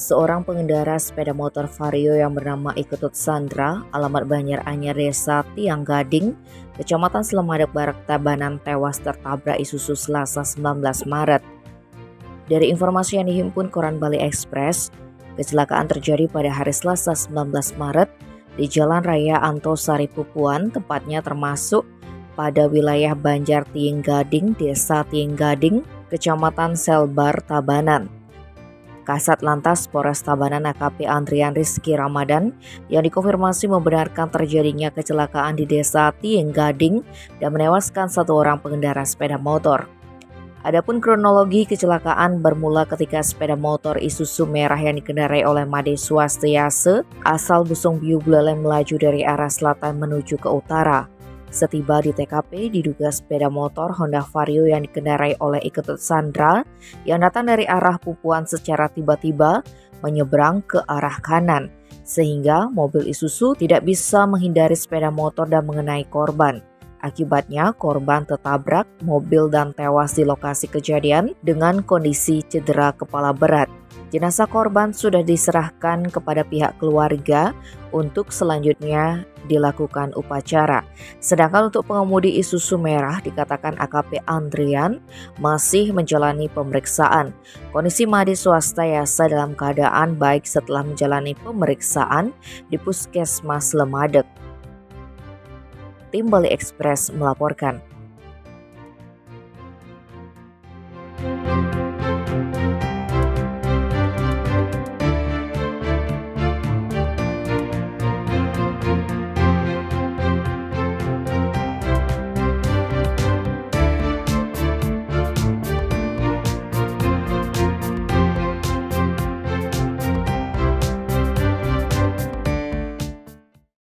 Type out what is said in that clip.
Seorang pengendara sepeda motor Vario yang bernama Iketut Sandra, alamat Banjaranyar, Desa Tiang Gading, Kecamatan Slemadeg Barat, Tabanan, tewas tertabrak Isuzu Selasa 19 Maret. Dari informasi yang dihimpun koran Bali Express, kecelakaan terjadi pada hari Selasa 19 Maret di Jalan Raya Antosari Pupuan, tepatnya termasuk pada wilayah Banjar Tiing Gading, Desa Tiing Gading, Kecamatan Selbar, Tabanan. Kasat Lantas Polres Tabanan AKP Andrian Rizky Ramadan yang dikonfirmasi membenarkan terjadinya kecelakaan di Desa Tiing Gading dan menewaskan satu orang pengendara sepeda motor. Adapun kronologi kecelakaan bermula ketika sepeda motor Isuzu merah yang dikendarai oleh Made Swastiase asal Busung Biu Buleleng melaju dari arah selatan menuju ke utara. Setiba di TKP, diduga sepeda motor Honda Vario yang dikendarai oleh Iketut Sandra yang datang dari arah Pupuan secara tiba-tiba menyeberang ke arah kanan, sehingga mobil Isuzu tidak bisa menghindari sepeda motor dan mengenai korban. Akibatnya korban tertabrak mobil dan tewas di lokasi kejadian dengan kondisi cedera kepala berat. Jenazah korban sudah diserahkan kepada pihak keluarga untuk selanjutnya dilakukan upacara. Sedangkan untuk pengemudi Isuzu merah dikatakan AKP Andrian masih menjalani pemeriksaan. Kondisi Made Swastiase dalam keadaan baik setelah menjalani pemeriksaan di Puskesmas Slemadeg. Tim Bali Express melaporkan.